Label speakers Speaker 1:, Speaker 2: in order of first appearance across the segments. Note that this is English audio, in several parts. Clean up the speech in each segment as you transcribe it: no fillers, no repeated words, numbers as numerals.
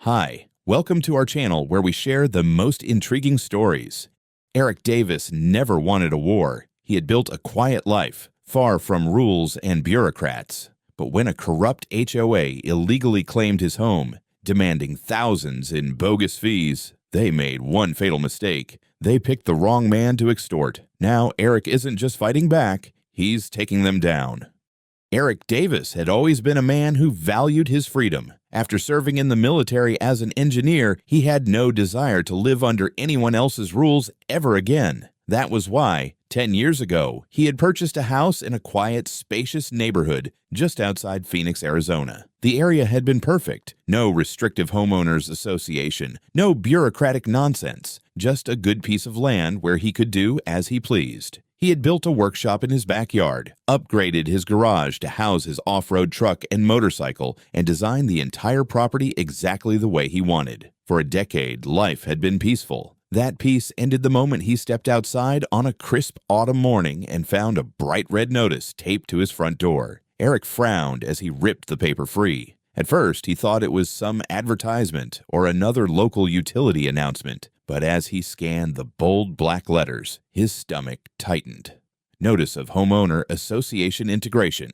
Speaker 1: Hi, welcome to our channel where we share the most intriguing stories. Eric Davis never wanted a war. He had built a quiet life, far from rules and bureaucrats. But when a corrupt HOA illegally claimed his home, demanding thousands in bogus fees, they made one fatal mistake. They picked the wrong man to extort. Now Eric isn't just fighting back, he's taking them down. Eric Davis had always been a man who valued his freedom. After serving in the military as an engineer, he had no desire to live under anyone else's rules ever again. That was why, 10 years ago, he had purchased a house in a quiet, spacious neighborhood just outside Phoenix, Arizona. The area had been perfect. No restrictive homeowners association, no bureaucratic nonsense, just a good piece of land where he could do as he pleased. He had built a workshop in his backyard, upgraded his garage to house his off-road truck and motorcycle, and designed the entire property exactly the way he wanted. For a decade, life had been peaceful. That peace ended the moment he stepped outside on a crisp autumn morning and found a bright red notice taped to his front door. Eric frowned as he ripped the paper free. At first, he thought it was some advertisement or another local utility announcement, but as he scanned the bold black letters, his stomach tightened. Notice of Homeowner Association Integration.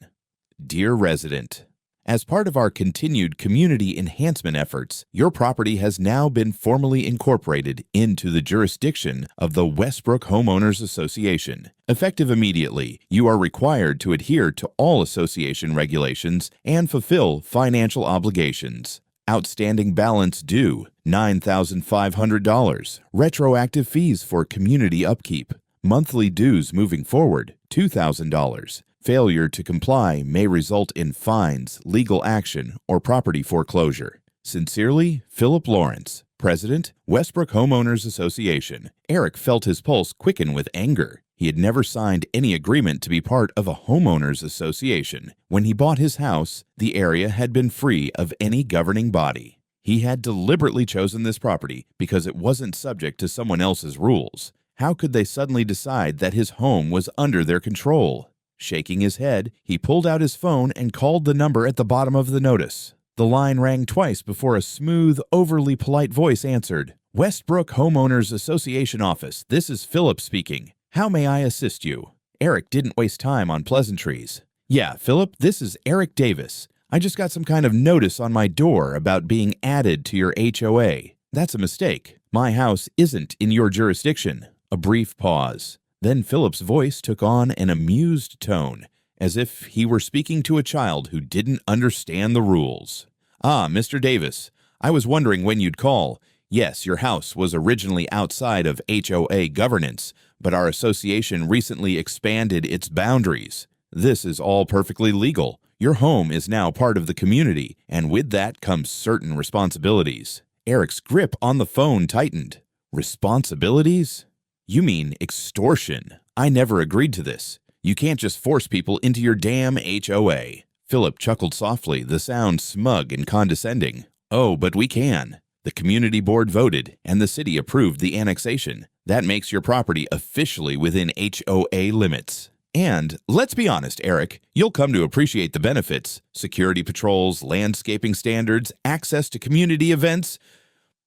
Speaker 1: Dear Resident, as part of our continued community enhancement efforts, your property has now been formally incorporated into the jurisdiction of the Westbrook Homeowners Association. Effective immediately, you are required to adhere to all association regulations and fulfill financial obligations. Outstanding balance due, $9,500. Retroactive fees for community upkeep. Monthly dues moving forward, $2,000. Failure to comply may result in fines, legal action, or property foreclosure. Sincerely, Philip Lawrence, President, Westbrook Homeowners Association. Eric felt his pulse quicken with anger. He had never signed any agreement to be part of a homeowners association. When he bought his house, the area had been free of any governing body. He had deliberately chosen this property because it wasn't subject to someone else's rules. How could they suddenly decide that his home was under their control? Shaking his head, he pulled out his phone and called the number at the bottom of the notice. The line rang twice before a smooth, overly polite voice answered. Westbrook Homeowners Association office, this is Philip speaking. How may I assist you? Eric didn't waste time on pleasantries. Yeah, Philip, this is Eric Davis. I just got some kind of notice on my door about being added to your HOA. That's a mistake. My house isn't in your jurisdiction. A brief pause. Then Philip's voice took on an amused tone, as if he were speaking to a child who didn't understand the rules. Ah, Mr. Davis, I was wondering when you'd call. Yes, your house was originally outside of HOA governance, but our association recently expanded its boundaries. This is all perfectly legal. Your home is now part of the community, and with that comes certain responsibilities. Eric's grip on the phone tightened. Responsibilities? You mean extortion. I never agreed to this. You can't just force people into your damn HOA. Philip chuckled softly, the sound smug and condescending. Oh, but we can. The community board voted, and the city approved the annexation. That makes your property officially within HOA limits. And, let's be honest, Eric, you'll come to appreciate the benefits. Security patrols, landscaping standards, access to community events.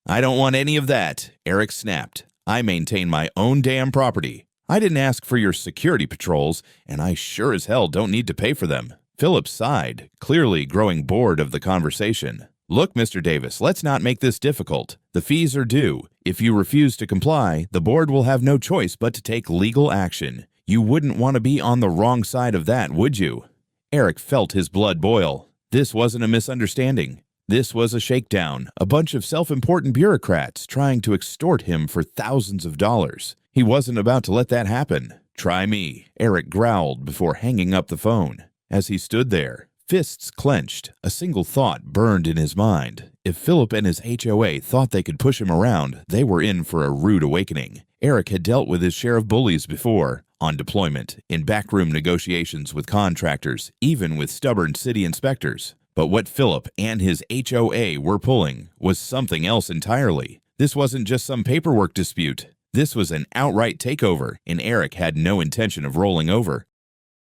Speaker 1: I don't want any of that, Eric snapped. I maintain my own damn property. I didn't ask for your security patrols, and I sure as hell don't need to pay for them. Philip sighed, clearly growing bored of the conversation. Look, Mr. Davis, let's not make this difficult. The fees are due. If you refuse to comply, the board will have no choice but to take legal action. You wouldn't want to be on the wrong side of that, would you? Eric felt his blood boil. This wasn't a misunderstanding. This was a shakedown, a bunch of self-important bureaucrats trying to extort him for thousands of dollars. He wasn't about to let that happen. Try me, Eric growled before hanging up the phone. As he stood there, fists clenched, a single thought burned in his mind. If Philip and his HOA thought they could push him around, they were in for a rude awakening. Eric had dealt with his share of bullies before, on deployment, in backroom negotiations with contractors, even with stubborn city inspectors. But what Philip and his HOA were pulling was something else entirely. This wasn't just some paperwork dispute. This was an outright takeover, and Eric had no intention of rolling over.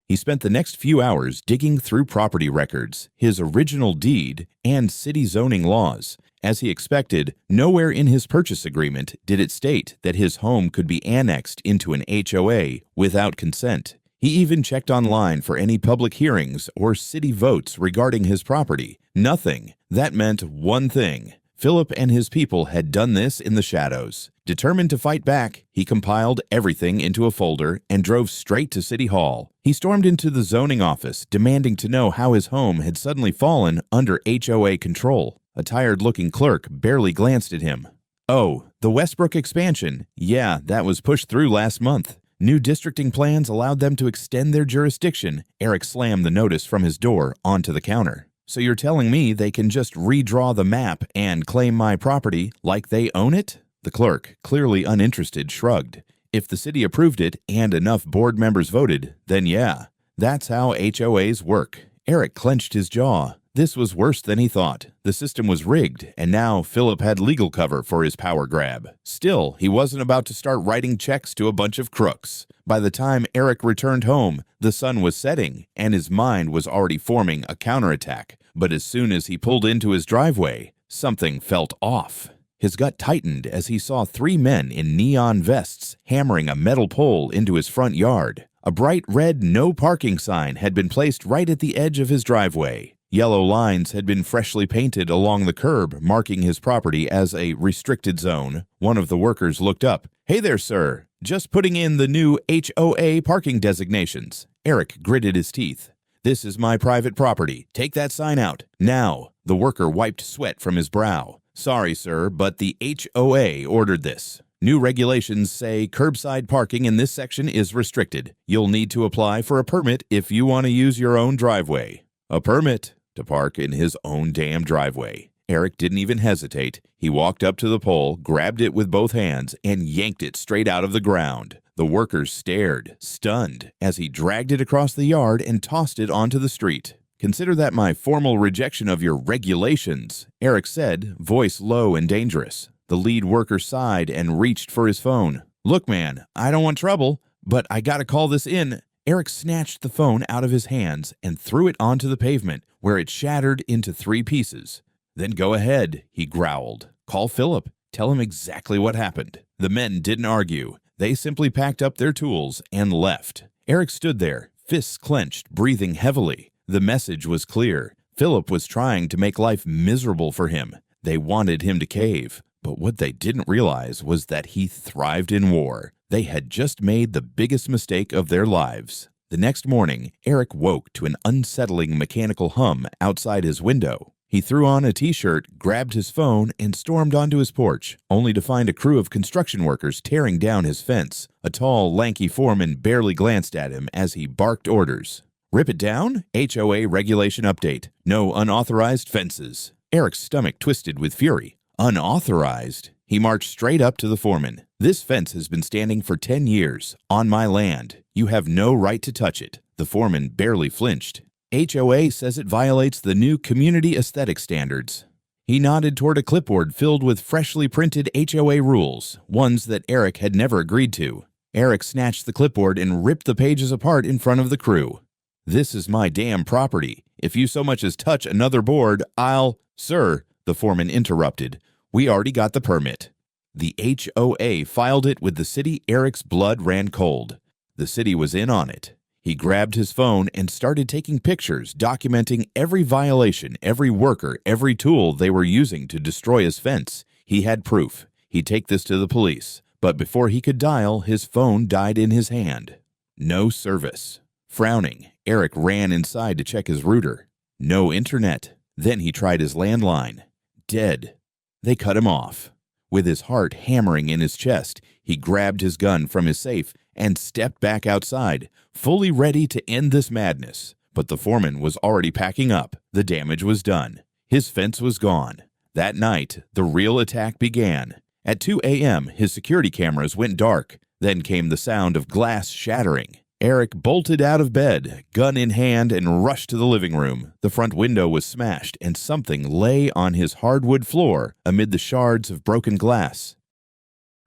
Speaker 1: He spent the next few hours digging through property records, his original deed, and city zoning laws. As he expected, nowhere in his purchase agreement did it state that his home could be annexed into an HOA without consent. He even checked online for any public hearings or city votes regarding his property. Nothing. That meant one thing. Philip and his people had done this in the shadows. Determined to fight back, he compiled everything into a folder and drove straight to City Hall. He stormed into the zoning office, demanding to know how his home had suddenly fallen under HOA control. A tired-looking clerk barely glanced at him. "Oh, the Westbrook expansion. Yeah, that was pushed through last month. New districting plans allowed them to extend their jurisdiction." Eric slammed the notice from his door onto the counter. "So you're telling me they can just redraw the map and claim my property like they own it?" The clerk, clearly uninterested, shrugged. If the city approved it and enough board members voted, then yeah. That's how HOAs work. Eric clenched his jaw. This was worse than he thought. The system was rigged, and now Philip had legal cover for his power grab. Still, he wasn't about to start writing checks to a bunch of crooks. By the time Eric returned home, the sun was setting, and his mind was already forming a counterattack. But as soon as he pulled into his driveway, something felt off. His gut tightened as he saw 3 men in neon vests hammering a metal pole into his front yard. A bright red "no parking" sign had been placed right at the edge of his driveway. Yellow lines had been freshly painted along the curb, marking his property as a restricted zone. One of the workers looked up. "Hey there, sir. Just putting in the new HOA parking designations." Eric gritted his teeth. "This is my private property. Take that sign out. Now." The worker wiped sweat from his brow. "Sorry, sir, but the HOA ordered this. New regulations say curbside parking in this section is restricted. You'll need to apply for a permit if you want to use your own driveway." A permit to park in his own damn driveway. Eric didn't even hesitate. He walked up to the pole, grabbed it with both hands, and yanked it straight out of the ground. The workers stared, stunned, as he dragged it across the yard and tossed it onto the street. "Consider that my formal rejection of your regulations," Eric said, voice low and dangerous. The lead worker sighed and reached for his phone. "Look, man, I don't want trouble, but I gotta call this in." Eric snatched the phone out of his hands and threw it onto the pavement, where it shattered into 3 pieces. "Then go ahead," he growled. "Call Philip. Tell him exactly what happened." The men didn't argue. They simply packed up their tools and left. Eric stood there, fists clenched, breathing heavily. The message was clear. Philip was trying to make life miserable for him. They wanted him to cave. But what they didn't realize was that he thrived in war. They had just made the biggest mistake of their lives. The next morning, Eric woke to an unsettling mechanical hum outside his window. He threw on a t-shirt, grabbed his phone, and stormed onto his porch, only to find a crew of construction workers tearing down his fence. A tall, lanky foreman barely glanced at him as he barked orders. "Rip it down? HOA regulation update. No unauthorized fences." Eric's stomach twisted with fury. Unauthorized? He marched straight up to the foreman. "This fence has been standing for 10 years, on my land. You have no right to touch it." The foreman barely flinched. "HOA says it violates the new community aesthetic standards." He nodded toward a clipboard filled with freshly printed HOA rules, ones that Eric had never agreed to. Eric snatched the clipboard and ripped the pages apart in front of the crew. "This is my damn property. If you so much as touch another board, I'll—" "Sir," the foreman interrupted, "we already got the permit." The HOA filed it with the city. Eric's blood ran cold. The city was in on it. He grabbed his phone and started taking pictures, documenting every violation, every worker, every tool they were using to destroy his fence. He had proof. He'd take this to the police. But before he could dial, his phone died in his hand. No service. Frowning, Eric ran inside to check his router. No internet. Then he tried his landline. Dead. They cut him off. With his heart hammering in his chest, he grabbed his gun from his safe and stepped back outside, fully ready to end this madness. But the foreman was already packing up. The damage was done. His fence was gone. That night, the real attack began. At 2 a.m., his security cameras went dark. Then came the sound of glass shattering. Eric bolted out of bed, gun in hand, and rushed to the living room. The front window was smashed, and something lay on his hardwood floor amid the shards of broken glass.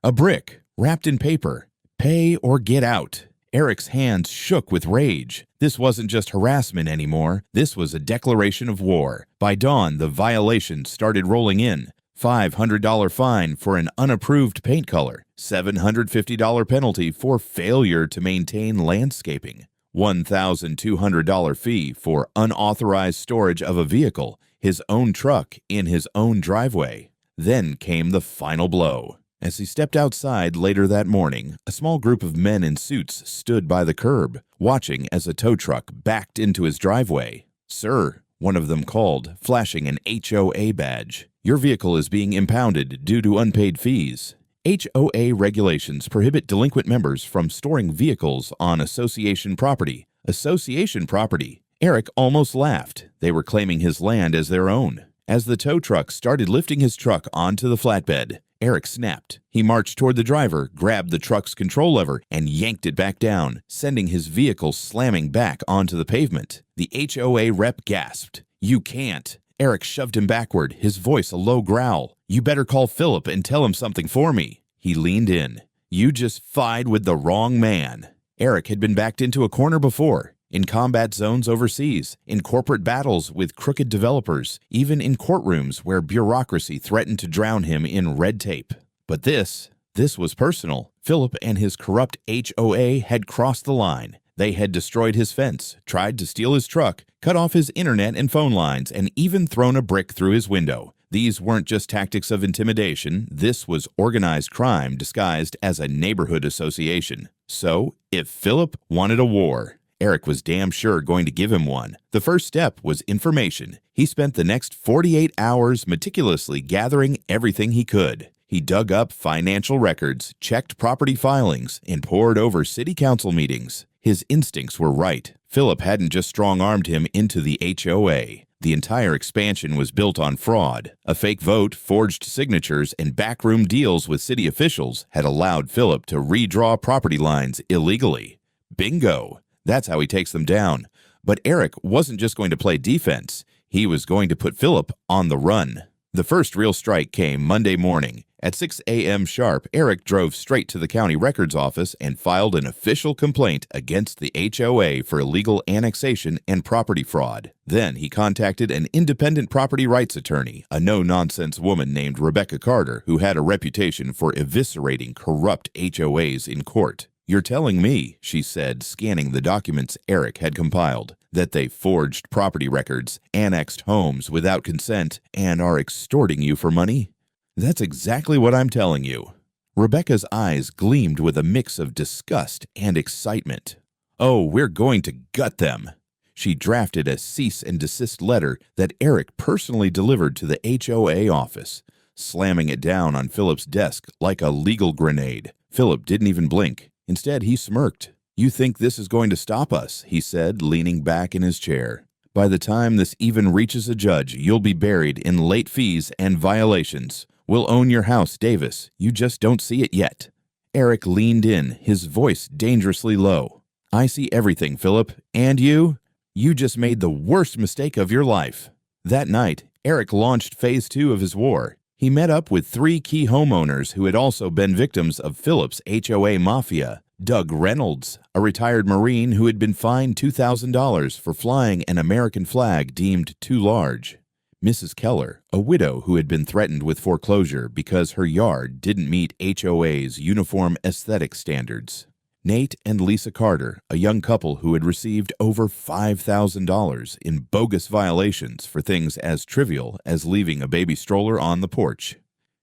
Speaker 1: A brick, wrapped in paper. "Pay or get out." Eric's hands shook with rage. This wasn't just harassment anymore. This was a declaration of war. By dawn, the violations started rolling in. $500 fine for an unapproved paint color, $750 penalty for failure to maintain landscaping, $1,200 fee for unauthorized storage of a vehicle, his own truck, in his own driveway. Then came the final blow. As he stepped outside later that morning, a small group of men in suits stood by the curb, watching as a tow truck backed into his driveway. "Sir," one of them called, flashing an HOA badge, "your vehicle is being impounded due to unpaid fees." HOA regulations prohibit delinquent members from storing vehicles on association property. Association property? Eric almost laughed. They were claiming his land as their own. As the tow truck started lifting his truck onto the flatbed, Eric snapped. He marched toward the driver, grabbed the truck's control lever, and yanked it back down, sending his vehicle slamming back onto the pavement. The HOA rep gasped. "You can't." Eric shoved him backward, his voice a low growl. "You better call Philip and tell him something for me." He leaned in. "You just fied with the wrong man." Eric had been backed into a corner before. In combat zones overseas, in corporate battles with crooked developers, even in courtrooms where bureaucracy threatened to drown him in red tape. But this was personal. Philip and his corrupt HOA had crossed the line. They had destroyed his fence, tried to steal his truck, cut off his internet and phone lines, and even thrown a brick through his window. These weren't just tactics of intimidation. This was organized crime disguised as a neighborhood association. So, if Philip wanted a war, Eric was damn sure going to give him one. The first step was information. He spent the next 48 hours meticulously gathering everything he could. He dug up financial records, checked property filings, and pored over city council meetings. His instincts were right. Philip hadn't just strong-armed him into the HOA. The entire expansion was built on fraud. A fake vote, forged signatures, and backroom deals with city officials had allowed Philip to redraw property lines illegally. Bingo! That's how he takes them down. But Eric wasn't just going to play defense. He was going to put Philip on the run. The first real strike came Monday morning. At 6 a.m. sharp, Eric drove straight to the county records office and filed an official complaint against the HOA for illegal annexation and property fraud. Then he contacted an independent property rights attorney, a no-nonsense woman named Rebecca Carter, who had a reputation for eviscerating corrupt HOAs in court. "You're telling me," she said, scanning the documents Eric had compiled, "that they forged property records, annexed homes without consent, and are extorting you for money?" "That's exactly what I'm telling you." Rebecca's eyes gleamed with a mix of disgust and excitement. "Oh, we're going to gut them." She drafted a cease and desist letter that Eric personally delivered to the HOA office, slamming it down on Philip's desk like a legal grenade. Philip didn't even blink. Instead, he smirked. "You think this is going to stop us?" he said, leaning back in his chair. "By the time this even reaches a judge, you'll be buried in late fees and violations. We'll own your house, Davis. You just don't see it yet." Eric leaned in, his voice dangerously low. "I see everything, Philip. And you? You just made the worst mistake of your life." That night, Eric launched Phase 2 of his war. He met up with 3 key homeowners who had also been victims of Philip's HOA mafia. Doug Reynolds, a retired Marine who had been fined $2,000 for flying an American flag deemed too large. Mrs. Keller, a widow who had been threatened with foreclosure because her yard didn't meet HOA's uniform aesthetic standards. Nate and Lisa Carter, a young couple who had received over $5,000 in bogus violations for things as trivial as leaving a baby stroller on the porch.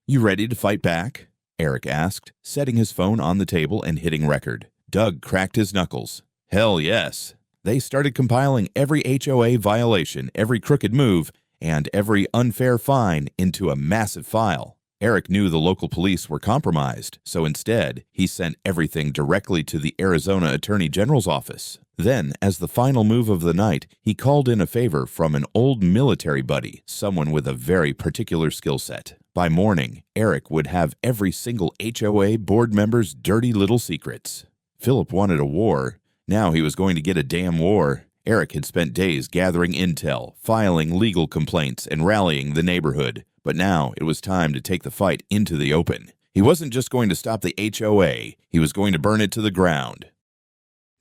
Speaker 1: "You ready to fight back?" Eric asked, setting his phone on the table and hitting record. Doug cracked his knuckles. "Hell yes." They started compiling every HOA violation, every crooked move, and every unfair fine into a massive file. Eric knew the local police were compromised, so instead, he sent everything directly to the Arizona Attorney General's office. Then, as the final move of the night, he called in a favor from an old military buddy, someone with a very particular skill set. By morning, Eric would have every single HOA board member's dirty little secrets. Philip wanted a war. Now he was going to get a damn war. Eric had spent days gathering intel, filing legal complaints, and rallying the neighborhood. But now it was time to take the fight into the open. He wasn't just going to stop the HOA, he was going to burn it to the ground.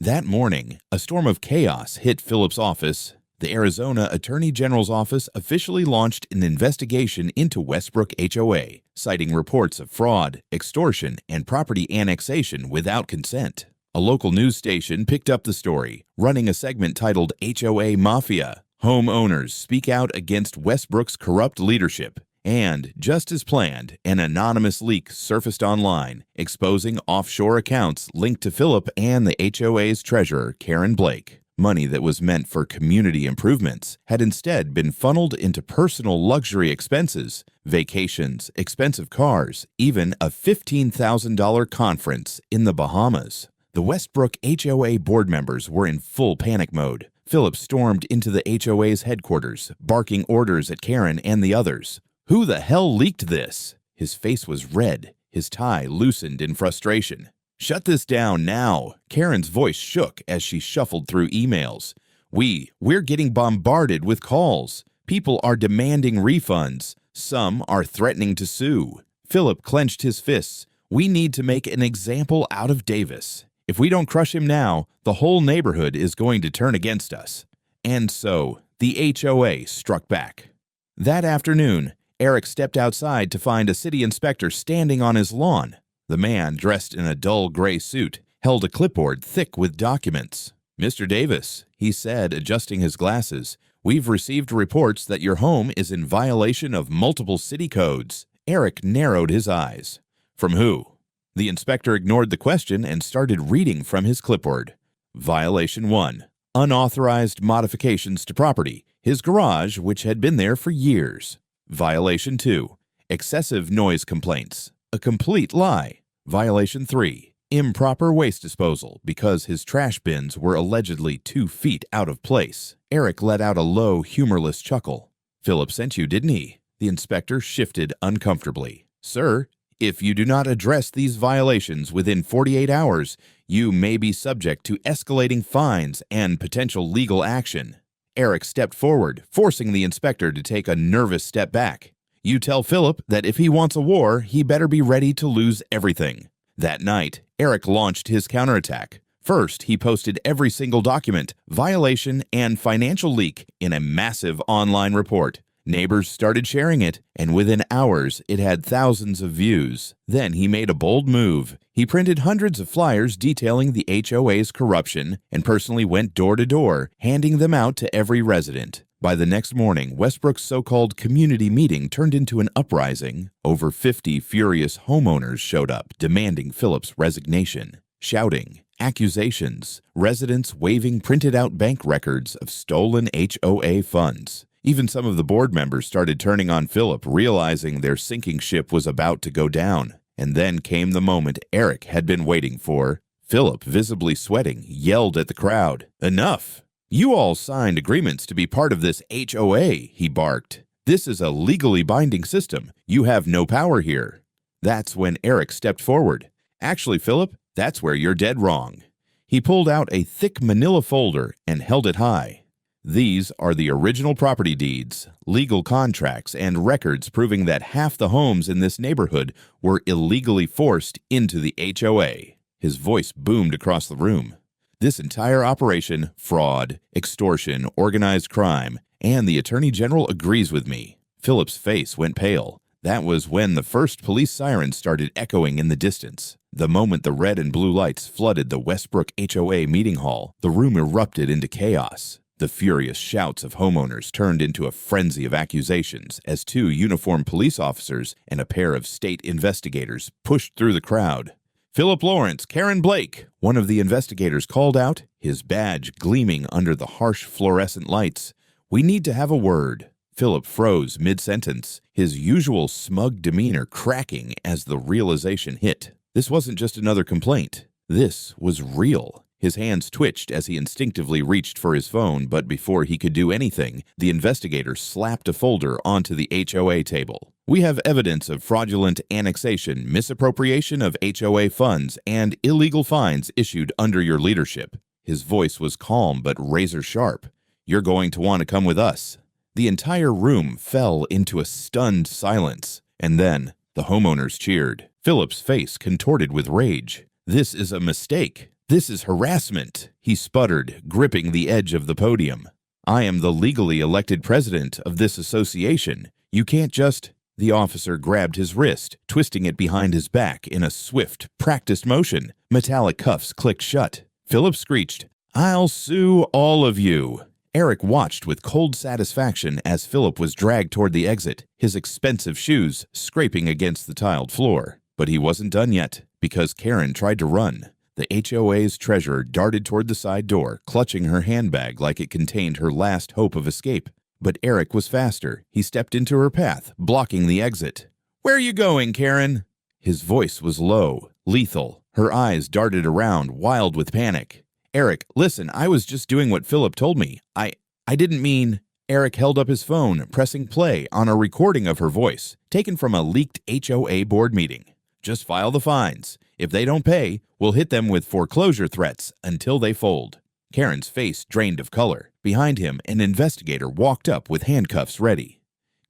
Speaker 1: That morning, a storm of chaos hit Philip's office. The Arizona Attorney General's office officially launched an investigation into Westbrook HOA, citing reports of fraud, extortion, and property annexation without consent. A local news station picked up the story, running a segment titled HOA Mafia. Homeowners speak out against Westbrook's corrupt leadership. And, just as planned, an anonymous leak surfaced online, exposing offshore accounts linked to Philip and the HOA's treasurer, Karen Blake. Money that was meant for community improvements had instead been funneled into personal luxury expenses, vacations, expensive cars, even a $15,000 conference in the Bahamas. The Westbrook HOA board members were in full panic mode. Philip stormed into the HOA's headquarters, barking orders at Karen and the others. Who the hell leaked this? His face was red, his tie loosened in frustration. Shut this down now. Karen's voice shook as she shuffled through emails. We're getting bombarded with calls. People are demanding refunds. Some are threatening to sue. Philip clenched his fists. We need to make an example out of Davis. If we don't crush him now, the whole neighborhood is going to turn against us. And so, the HOA struck back. That afternoon, Eric stepped outside to find a city inspector standing on his lawn. The man, dressed in a dull gray suit, held a clipboard thick with documents. "Mr. Davis," he said, adjusting his glasses, "we've received reports that your home is in violation of multiple city codes." Eric narrowed his eyes. "From who?" The inspector ignored the question and started reading from his clipboard. Violation 1. Unauthorized modifications to property, his garage, which had been there for years. Violation 2. Excessive noise complaints. A complete lie. Violation 3. Improper waste disposal because his trash bins were allegedly 2 feet out of place. Eric let out a low, humorless chuckle. "Philip sent you, didn't he?" The inspector shifted uncomfortably. "Sir, if you do not address these violations within 48 hours, you may be subject to escalating fines and potential legal action." Eric stepped forward, forcing the inspector to take a nervous step back. "You tell Philip that if he wants a war, he better be ready to lose everything." That night, Eric launched his counterattack. First, he posted every single document, violation, and financial leak in a massive online report. Neighbors started sharing it, and within hours, it had thousands of views. Then he made a bold move. He printed hundreds of flyers detailing the HOA's corruption and personally went door to door, handing them out to every resident. By the next morning, Westbrook's so-called community meeting turned into an uprising. Over 50 furious homeowners showed up, demanding Philip's resignation, shouting, accusations, residents waving printed-out bank records of stolen HOA funds. Even some of the board members started turning on Philip, realizing their sinking ship was about to go down. And then came the moment Eric had been waiting for. Philip, visibly sweating, yelled at the crowd. "Enough! You all signed agreements to be part of this HOA," he barked. "This is a legally binding system. You have no power here." That's when Eric stepped forward. "Actually, Philip, that's where you're dead wrong." He pulled out a thick manila folder and held it high. These are the original property deeds, legal contracts, and records proving that half the homes in this neighborhood were illegally forced into the HOA. His voice boomed across the room. This entire operation, fraud, extortion, organized crime, and the Attorney General agrees with me. Philip's face went pale. That was when the first police siren started echoing in the distance. The moment the red and blue lights flooded the Westbrook HOA meeting hall, the room erupted into chaos. The furious shouts of homeowners turned into a frenzy of accusations as 2 uniformed police officers and a pair of state investigators pushed through the crowd. "Philip Lawrence, Karen Blake," one of the investigators called out, his badge gleaming under the harsh fluorescent lights. "We need to have a word." Philip froze mid-sentence, his usual smug demeanor cracking as the realization hit. This wasn't just another complaint. This was real. His hands twitched as he instinctively reached for his phone, but before he could do anything, the investigator slapped a folder onto the HOA table. "We have evidence of fraudulent annexation, misappropriation of HOA funds, and illegal fines issued under your leadership." His voice was calm but razor-sharp. "You're going to want to come with us." The entire room fell into a stunned silence, and then the homeowners cheered. Philip's face contorted with rage. "This is a mistake. "This is harassment," he sputtered, gripping the edge of the podium. "I am the legally elected president of this association. You can't just—" The officer grabbed his wrist, twisting it behind his back in a swift, practiced motion. Metallic cuffs clicked shut. Philip screeched, "I'll sue all of you." Eric watched with cold satisfaction as Philip was dragged toward the exit, his expensive shoes scraping against the tiled floor. But he wasn't done yet, because Karen tried to run. The HOA's treasurer darted toward the side door, clutching her handbag like it contained her last hope of escape. But Eric was faster. He stepped into her path, blocking the exit. "Where are you going, Karen?" His voice was low, lethal. Her eyes darted around, wild with panic. "Eric, listen, I was just doing what Philip told me. I didn't mean—" Eric held up his phone, pressing play on a recording of her voice, taken from a leaked HOA board meeting. "Just file the fines. If they don't pay, we'll hit them with foreclosure threats until they fold." Karen's face drained of color. Behind him, an investigator walked up with handcuffs ready.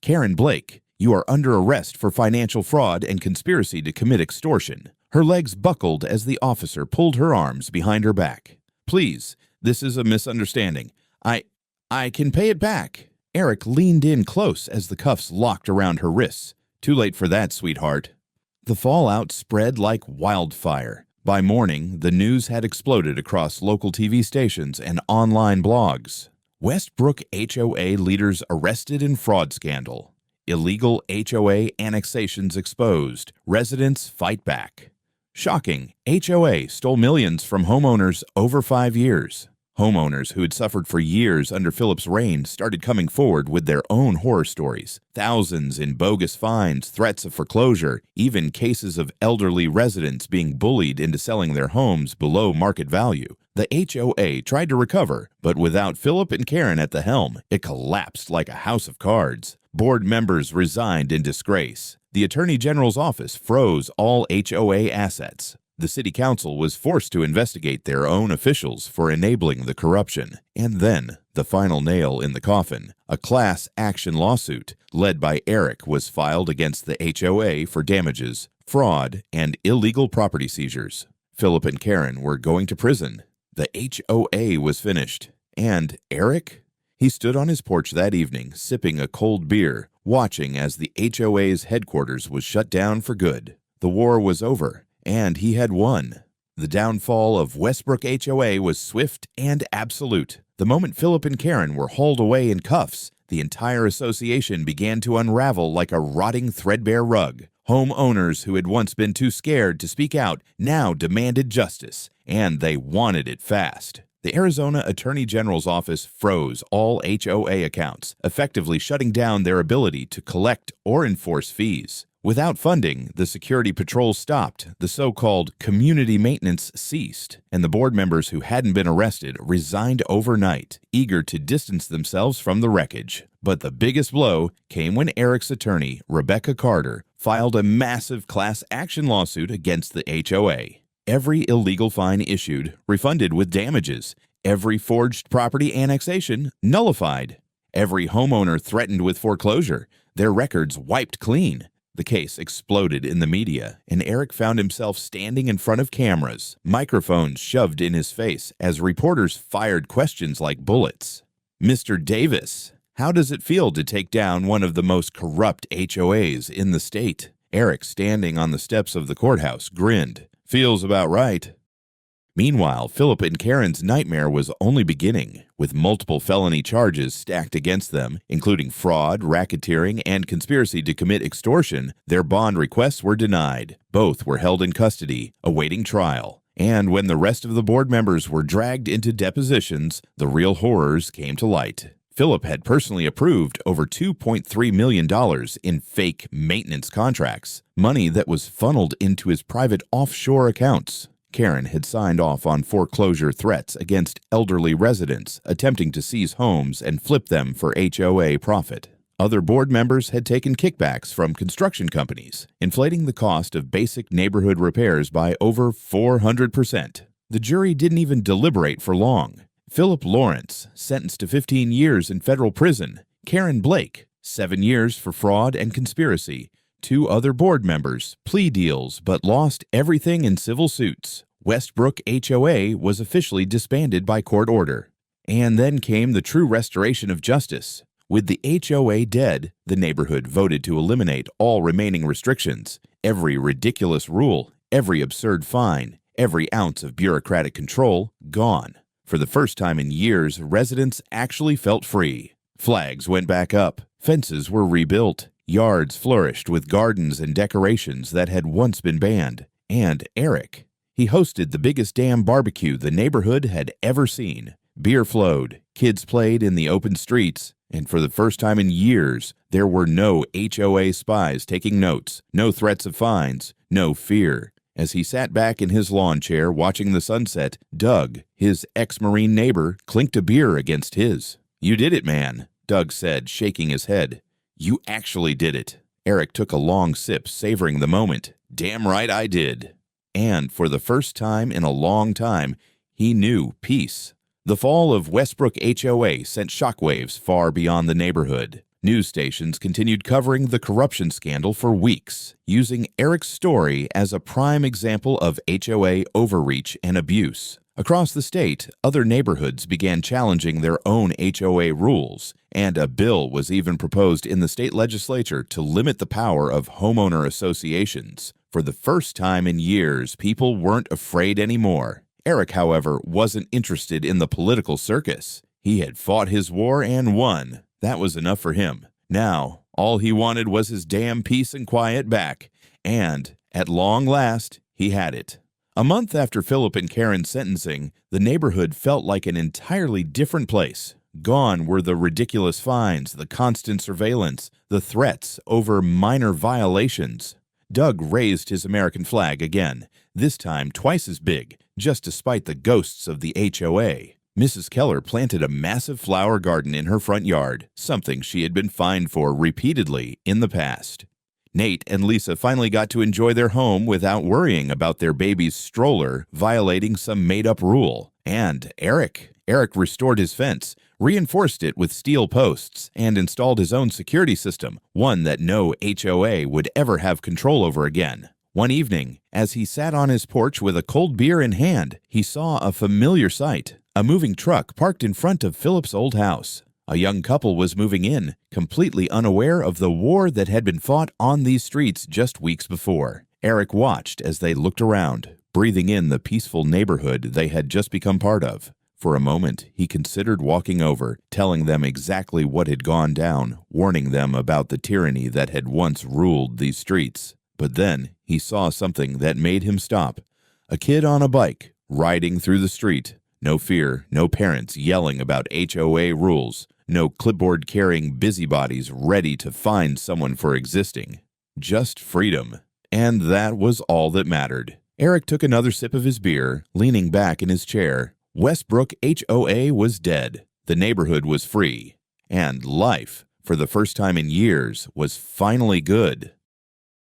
Speaker 1: "Karen Blake, you are under arrest for financial fraud and conspiracy to commit extortion." Her legs buckled as the officer pulled her arms behind her back. "Please, this is a misunderstanding. I can pay it back." Eric leaned in close as the cuffs locked around her wrists. "Too late for that, sweetheart." The fallout spread like wildfire. By morning, the news had exploded across local TV stations and online blogs. Westbrook HOA leaders arrested in fraud scandal. Illegal HOA annexations exposed. Residents fight back. Shocking. HOA stole millions from homeowners over 5 years. Homeowners who had suffered for years under Philip's reign started coming forward with their own horror stories. Thousands in bogus fines, threats of foreclosure, even cases of elderly residents being bullied into selling their homes below market value. The HOA tried to recover, but without Philip and Karen at the helm, it collapsed like a house of cards. Board members resigned in disgrace. The Attorney General's office froze all HOA assets. The city council was forced to investigate their own officials for enabling the corruption. And then, the final nail in the coffin, a class action lawsuit led by Eric was filed against the HOA for damages, fraud, and illegal property seizures. Philip and Karen were going to prison. The HOA was finished. And Eric? He stood on his porch that evening, sipping a cold beer, watching as the HOA's headquarters was shut down for good. The war was over. And he had won. The downfall of Westbrook HOA was swift and absolute. The moment Philip and Karen were hauled away in cuffs, the entire association began to unravel like a rotting threadbare rug. Homeowners who had once been too scared to speak out now demanded justice, and they wanted it fast. The Arizona Attorney General's office froze all HOA accounts, effectively shutting down their ability to collect or enforce fees. Without funding, the security patrol stopped, the so-called community maintenance ceased, and the board members who hadn't been arrested resigned overnight, eager to distance themselves from the wreckage. But the biggest blow came when Eric's attorney, Rebecca Carter, filed a massive class action lawsuit against the HOA. Every illegal fine issued, refunded with damages. Every forged property annexation, nullified. Every homeowner threatened with foreclosure, their records wiped clean. The case exploded in the media, and Eric found himself standing in front of cameras, microphones shoved in his face as reporters fired questions like bullets. "Mr. Davis, how does it feel to take down one of the most corrupt HOAs in the state?" Eric, standing on the steps of the courthouse, grinned. "Feels about right." Meanwhile, Philip and Karen's nightmare was only beginning, with multiple felony charges stacked against them, including fraud, racketeering, and conspiracy to commit extortion. Their bond requests were denied. Both were held in custody, awaiting trial. And when the rest of the board members were dragged into depositions, the real horrors came to light. Philip had personally approved over $2.3 million in fake maintenance contracts, money that was funneled into his private offshore accounts. Karen had signed off on foreclosure threats against elderly residents attempting to seize homes and flip them for HOA profit. Other board members had taken kickbacks from construction companies, inflating the cost of basic neighborhood repairs by over 400%. The jury didn't even deliberate for long. Philip Lawrence, sentenced to 15 years in federal prison. Karen Blake, 7 years for fraud and conspiracy. 2 other board members, plea deals, but lost everything in civil suits. Westbrook HOA was officially disbanded by court order. And then came the true restoration of justice. With the HOA dead, the neighborhood voted to eliminate all remaining restrictions, every ridiculous rule, every absurd fine, every ounce of bureaucratic control gone. For the first time in years, residents actually felt free. Flags went back up, fences were rebuilt, yards flourished with gardens and decorations that had once been banned. And Eric. He hosted the biggest damn barbecue the neighborhood had ever seen. Beer flowed, kids played in the open streets, and for the first time in years, there were no HOA spies taking notes, no threats of fines, no fear. As he sat back in his lawn chair watching the sunset, Doug, his ex-Marine neighbor, clinked a beer against his. "You did it, man," Doug said, shaking his head. "You actually did it." Eric took a long sip, savoring the moment. "Damn right I did." And for the first time in a long time, he knew peace. The fall of Westbrook HOA sent shockwaves far beyond the neighborhood. News stations continued covering the corruption scandal for weeks, using Eric's story as a prime example of HOA overreach and abuse. Across the state, other neighborhoods began challenging their own HOA rules, and a bill was even proposed in the state legislature to limit the power of homeowner associations. For the first time in years, people weren't afraid anymore. Eric, however, wasn't interested in the political circus. He had fought his war and won. That was enough for him. Now, all he wanted was his damn peace and quiet back. And, at long last, he had it. A month after Philip and Karen's sentencing, the neighborhood felt like an entirely different place. Gone were the ridiculous fines, the constant surveillance, the threats over minor violations. Doug raised his American flag again, this time twice as big, just to spite the ghosts of the HOA. Mrs. Keller planted a massive flower garden in her front yard, something she had been fined for repeatedly in the past. Nate and Lisa finally got to enjoy their home without worrying about their baby's stroller violating some made-up rule. And Eric restored his fence, reinforced it with steel posts, and installed his own security system, one that no HOA would ever have control over again. One evening, as he sat on his porch with a cold beer in hand, he saw a familiar sight. A moving truck parked in front of Philip's old house. A young couple was moving in, completely unaware of the war that had been fought on these streets just weeks before. Eric watched as they looked around, breathing in the peaceful neighborhood they had just become part of. For a moment, he considered walking over, telling them exactly what had gone down, warning them about the tyranny that had once ruled these streets. But then he saw something that made him stop. A kid on a bike, riding through the street. No fear, no parents yelling about HOA rules. No clipboard-carrying busybodies ready to find someone for existing. Just freedom. And that was all that mattered. Eric took another sip of his beer, leaning back in his chair. Westbrook HOA was dead. The neighborhood was free. And life, for the first time in years, was finally good.